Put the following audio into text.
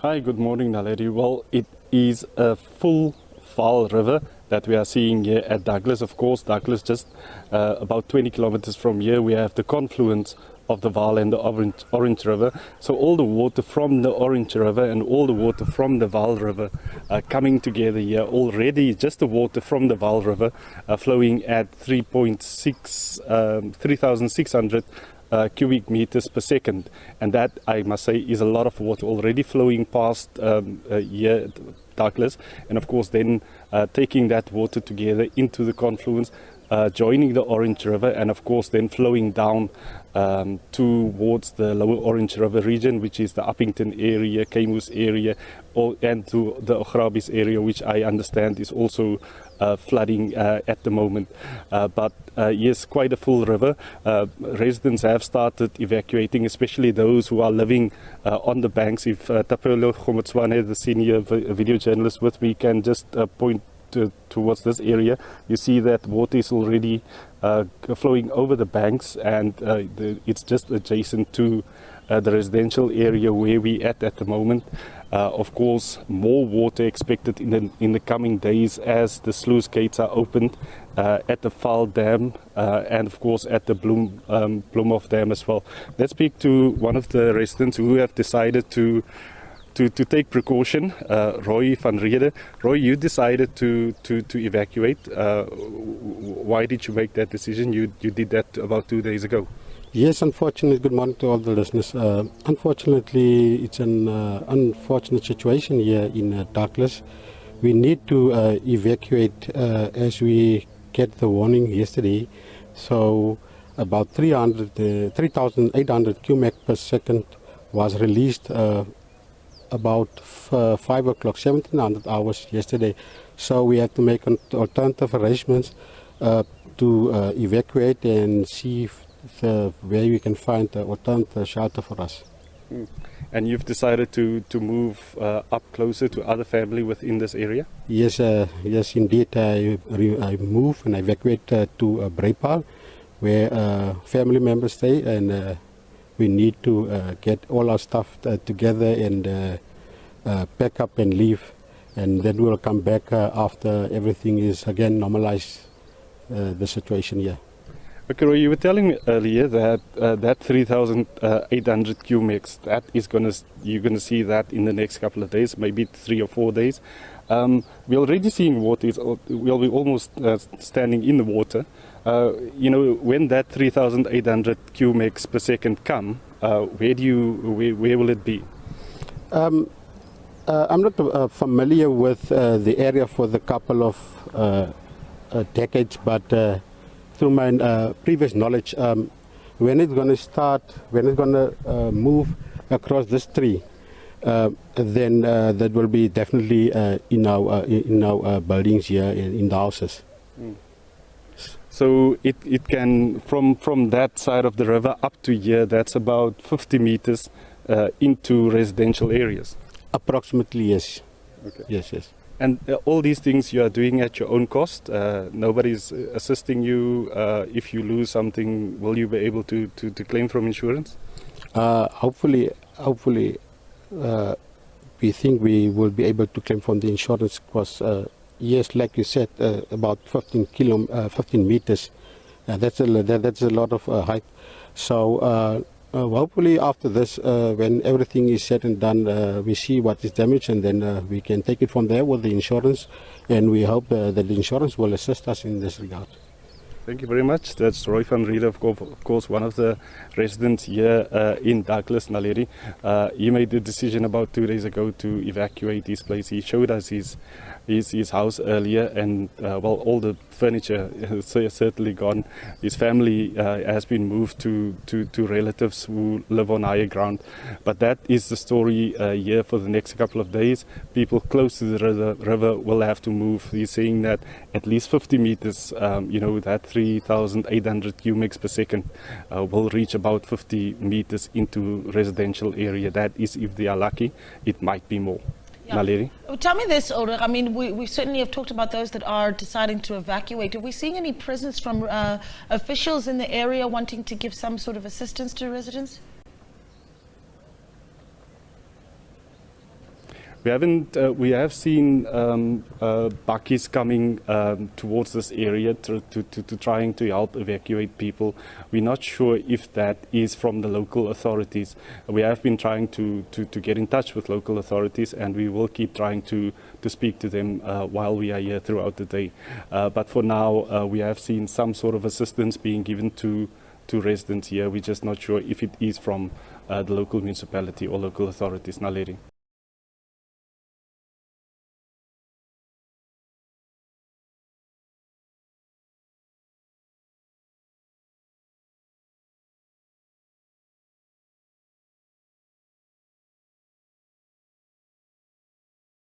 Hi, good morning, Naledi. Well, it is a full Vaal River that we are seeing here at Douglas. Of course, Douglas just about 20 kilometers from here, we have the confluence of the Vaal and the Orange River. So all the water from the Orange River and all the water from the Vaal River are coming together here already. Just the water from the Vaal River flowing at 3,600 cubic meters per second, and that, I must say, is a lot of water already flowing past here at Douglas, and of course then taking that water together into the confluence, joining the Orange River, and of course then flowing down towards the lower Orange River region, which is the Uppington area, Kamos area, and to the Ograbis area, which I understand is also flooding at the moment. But yes, quite a full river. Residents have started evacuating, especially those who are living on the banks. If Tapelo Gomotswane, the senior video journalist with me, can just point towards this area, you see that water is already flowing over the banks, and it's just adjacent to the residential area where we at the moment. Of course, more water expected in the coming days as the sluice gates are opened at the Vaal Dam and of course at the Bloemhof Dam as well. Let's speak to one of the residents who have decided to take precaution, Roy van Rede. Roy, you decided to evacuate. Why did you make that decision? You did that about 2 days ago. Yes, unfortunately, good morning to all the listeners. Unfortunately, it's an unfortunate situation here in Douglas. We need to evacuate as we get the warning yesterday. So about 3,800 cubic per second was released about 5 o'clock, 1700 hours yesterday. So we have to make alternative arrangements to evacuate and see where we can find alternative shelter for us. And you've decided to move up closer to other family within this area? Yes, yes, indeed. I move and evacuate to Breypaal, where family members stay, and we need to get all our stuff together and pack up and leave, and then we'll come back after everything is again normalized, the situation here. Okay, Roy, you were telling me earlier that that 3,800 cubics, you're gonna see that in the next couple of days, maybe 3 or 4 days. We're already seeing water. We'll be almost standing in the water. When that 3,800 cubics per second come, where will it be? I'm not familiar with the area for the couple of decades, but through my previous knowledge, when it's going to move across this tree, then that will be definitely in our buildings here, in the houses. So it can, from that side of the river up to here, that's about 50 meters into residential areas. Approximately, yes. Okay. Yes. And all these things you are doing at your own cost? Nobody's assisting you? If you lose something, will you be able to claim from insurance? Hopefully, we think we will be able to claim from the insurance, because yes, like you said, about 15 meters. That's a lot of height. So hopefully after this, when everything is said and done, we see what is damaged, and then we can take it from there with the insurance, and we hope that the insurance will assist us in this regard. Thank you very much. That's Roy van Rede, of course, one of the residents here in Douglas, Naledi. He made the decision about 2 days ago to evacuate his place. He showed us his house earlier, and all the furniture is certainly gone. His family has been moved to relatives who live on higher ground. But that is the story here for the next couple of days. People close to the river will have to move. He's saying that at least 50 meters, that 3,800 cubics per second will reach about 50 meters into residential area. That is, if they are lucky, it might be more. Yeah. Tell me this, Ulrich. I mean, we certainly have talked about those that are deciding to evacuate. Are we seeing any presence from officials in the area wanting to give some sort of assistance to residents? We haven't. We have seen bakkies coming towards this area to trying to help evacuate people. We're not sure if that is from the local authorities. We have been trying to get in touch with local authorities, and we will keep trying to speak to them while we are here throughout the day. But for now, we have seen some sort of assistance being given to residents here. We're just not sure if it is from the local municipality or local authorities. Naledi.